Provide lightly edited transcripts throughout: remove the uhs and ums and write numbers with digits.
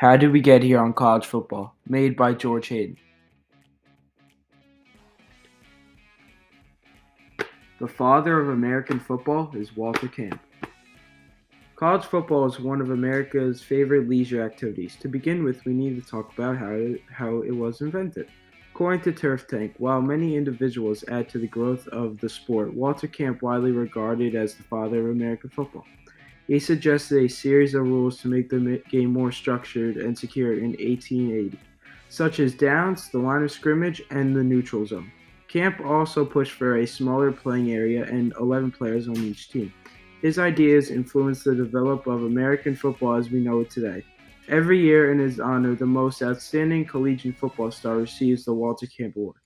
How Did We Get Here on College Football? Made by George Hayden. The father of American football is Walter Camp. College football is one of America's favorite leisure activities. To begin with, we need to talk about how it was invented. According to Turf Tank, while many individuals add to the growth of the sport, Walter Camp, widely regarded as the father of American football, he suggested a series of rules to make the game more structured and secure in 1880, such as downs, the line of scrimmage, and the neutral zone. Camp also pushed for a smaller playing area and 11 players on each team. His ideas influenced the development of American football as we know it today. Every year, in his honor, the most outstanding collegiate football star receives the Walter Camp Award.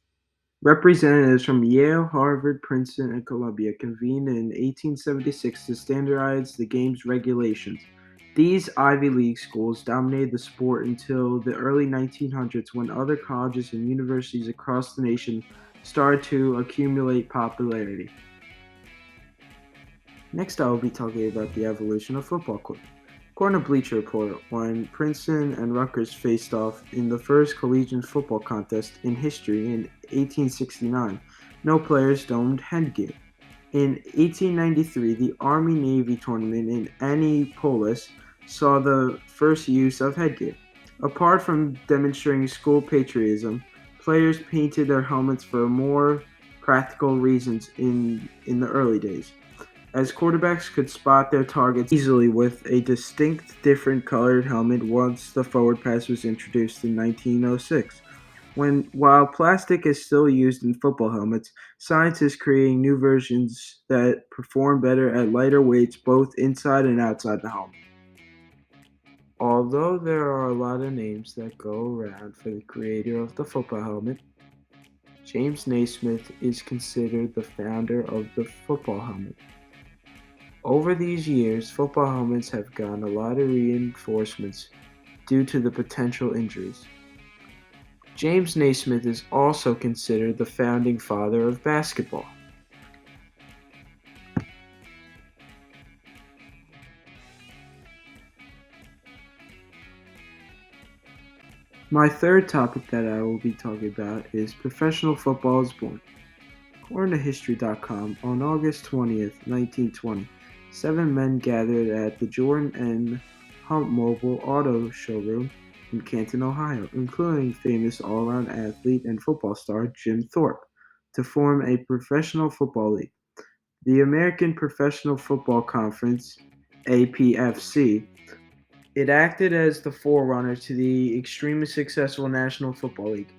Representatives from Yale, Harvard, Princeton, and Columbia convened in 1876 to standardize the game's regulations. These Ivy League schools dominated the sport until the early 1900s when other colleges and universities across the nation started to accumulate popularity. Next, I will be talking about the evolution of football equipment. According to Bleacher Report, when Princeton and Rutgers faced off in the first collegiate football contest in history in 1869, no players donned headgear. In 1893, the Army-Navy tournament in Annapolis saw the first use of headgear. Apart from demonstrating school patriotism, players painted their helmets for more practical reasons in the early days, as quarterbacks could spot their targets easily with a distinct different colored helmet once the forward pass was introduced in 1906. While plastic is still used in football helmets, science is creating new versions that perform better at lighter weights both inside and outside the helmet. Although there are a lot of names that go around for the creator of the football helmet, James Naismith is considered the founder of the football helmet. Over these years, football helmets have gotten a lot of reinforcements due to the potential injuries. James Naismith is also considered the founding father of basketball. My third topic that I will be talking about is professional football is born. According to History.com, on August 20th, 1920, 7 men gathered at the Jordan and Hump Mobile Auto Showroom in Canton, Ohio, including famous all-around athlete and football star Jim Thorpe, to form a professional football league. The American Professional Football Conference, APFC, it acted as the forerunner to the extremely successful National Football League.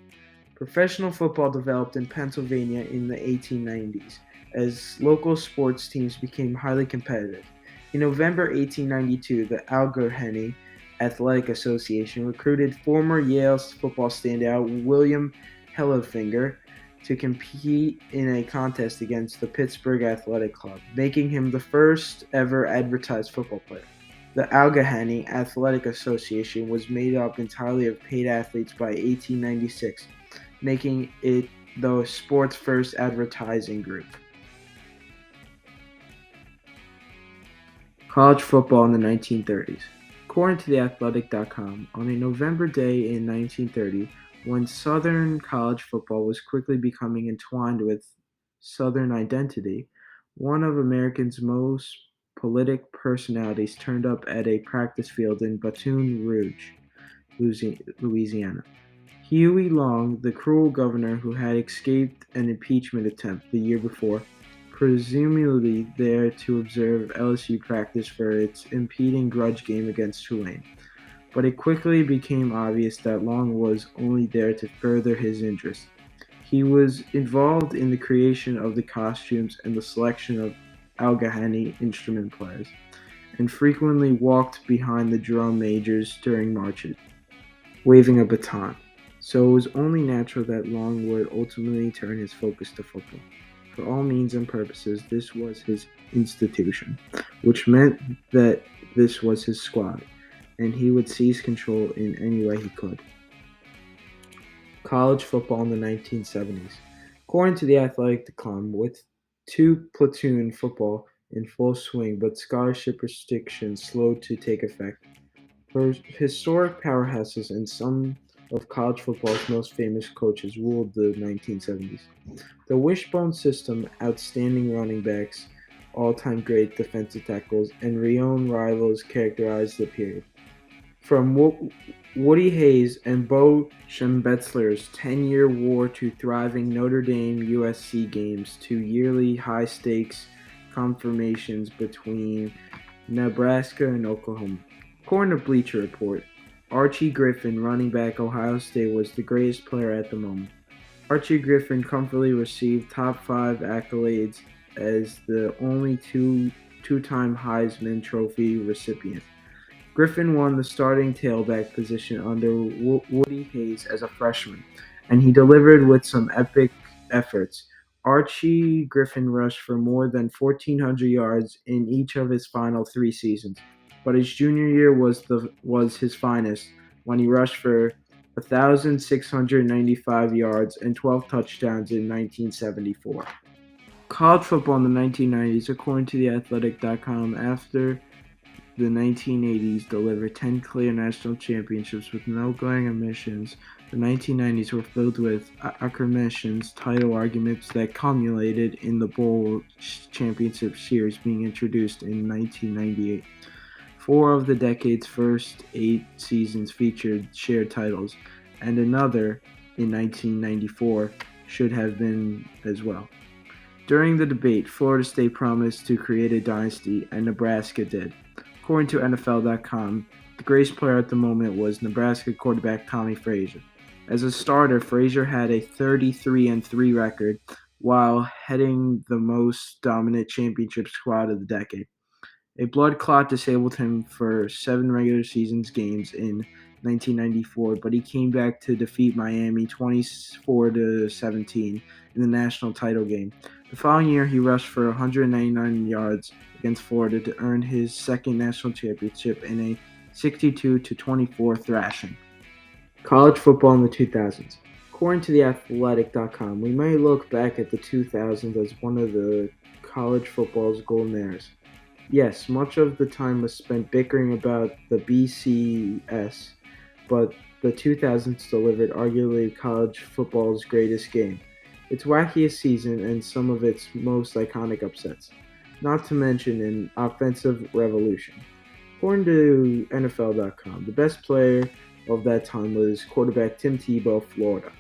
Professional football developed in Pennsylvania in the 1890s as local sports teams became highly competitive. In November 1892, the Allegheny Athletic Association recruited former Yale football standout William Hellifinger to compete in a contest against the Pittsburgh Athletic Club, making him the first ever advertised football player. The Allegheny Athletic Association was made up entirely of paid athletes by 1896, making it the sport's first advertising group. College football in the 1930s. According to theathletic.com, on a November day in 1930, when Southern college football was quickly becoming entwined with Southern identity, one of America's most politic personalities turned up at a practice field in Baton Rouge, Louisiana. Huey Long, the cruel governor who had escaped an impeachment attempt the year before, presumably there to observe LSU practice for its impending grudge game against Tulane. But it quickly became obvious that Long was only there to further his interest. He was involved in the creation of the costumes and the selection of Allegheny instrument players, and frequently walked behind the drum majors during marches, waving a baton. So it was only natural that Long would ultimately turn his focus to football. For all means and purposes, this was his institution, which meant that this was his squad, and he would seize control in any way he could. College football in the 1970s. According to the Athletic.com, with two platoon football in full swing but scholarship restrictions slow to take effect, Historic powerhouses and some of college football's most famous coaches ruled the 1970s. The wishbone system, outstanding running backs, all-time great defensive tackles, and renowned rivals characterized the period. From Woody Hayes and Bo Schembechler's 10-year war to thriving Notre Dame USC games to yearly high-stakes confirmations between Nebraska and Oklahoma. According to Bleacher Report, Archie Griffin, running back Ohio State, was the greatest player at the moment. Archie Griffin comfortably received top 5 accolades as the only two-time Heisman Trophy recipient. Griffin won the starting tailback position under Woody Hayes as a freshman, and he delivered with some epic efforts. Archie Griffin rushed for more than 1,400 yards in each of his final 3 seasons, but his junior year was his finest when he rushed for 1,695 yards and 12 touchdowns in 1974. College football in the 1990s, according to theathletic.com, after the 1980s delivered 10 clear national championships with no glaring omissions. The 1990s were filled with acclamations, title arguments that culminated in the Bowl Championship Series being introduced in 1998. 4 of the decade's first 8 seasons featured shared titles, and another in 1994 should have been as well. During the debate, Florida State promised to create a dynasty, and Nebraska did. According to NFL.com, the greatest player at the moment was Nebraska quarterback Tommy Frazier. As a starter, Frazier had a 33-3 record while heading the most dominant championship squad of the decade. A blood clot disabled him for 7 regular season games in 1994, but he came back to defeat Miami 24-17 in the national title game. The following year, he rushed for 199 yards against Florida to earn his second national championship in a 62-24 thrashing. College football in the 2000s. According to theathletic.com, we may look back at the 2000s as one of the college football's golden eras. Yes, much of the time was spent bickering about the BCS, but the 2000s delivered arguably college football's greatest game, its wackiest season, and some of its most iconic upsets, not to mention an offensive revolution. According to NFL.com, the best player of that time was quarterback Tim Tebow of Florida.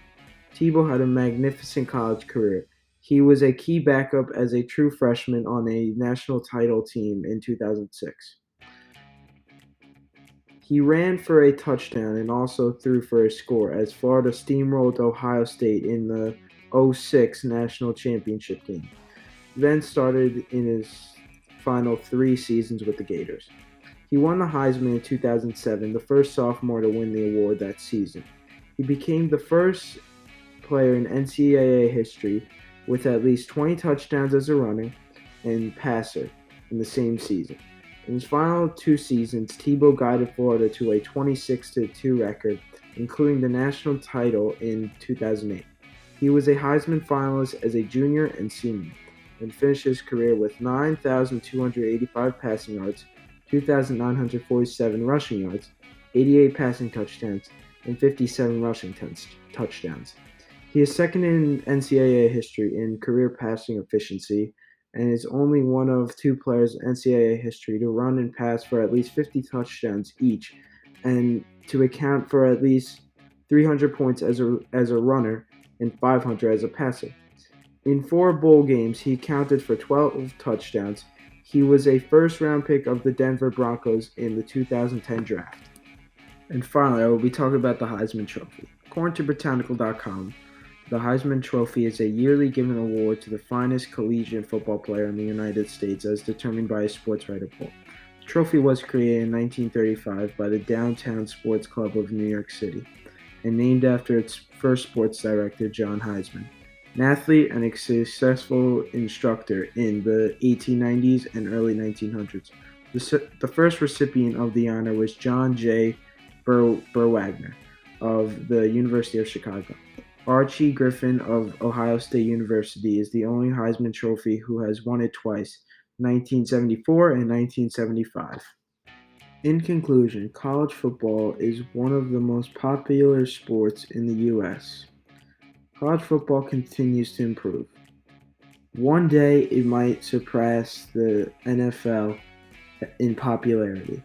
Tebow had a magnificent college career. He was a key backup as a true freshman on a national title team in 2006. He ran for a touchdown and also threw for a score as Florida steamrolled Ohio State in the 2006 national championship game. Then started in his final 3 seasons with the Gators. He won the Heisman in 2007, the first sophomore to win the award that season. He became the first player in NCAA history with at least 20 touchdowns as a runner and passer in the same season. In his final 2 seasons, Tebow guided Florida to a 26-2 record, including the national title in 2008. He was a Heisman finalist as a junior and senior, and finished his career with 9,285 passing yards, 2,947 rushing yards, 88 passing touchdowns, and 57 rushing touchdowns. He is second in NCAA history in career passing efficiency and is only one of 2 players in NCAA history to run and pass for at least 50 touchdowns each and to account for at least 300 points as a runner and 500 as a passer. In 4 bowl games, he accounted for 12 touchdowns. He was a first-round pick of the Denver Broncos in the 2010 draft. And finally, I will be talking about the Heisman Trophy. According to Britannical.com, the Heisman Trophy is a yearly given award to the finest collegiate football player in the United States as determined by a sportswriter poll. The trophy was created in 1935 by the Downtown Sports Club of New York City and named after its first sports director, John Heisman, an athlete and a successful instructor in the 1890s and early 1900s. The first recipient of the honor was John J. Berwagner of the University of Chicago. Archie Griffin of Ohio State University is the only Heisman Trophy who has won it twice, 1974 and 1975. In conclusion, college football is one of the most popular sports in the U.S. College football continues to improve. One day it might surpass the NFL in popularity.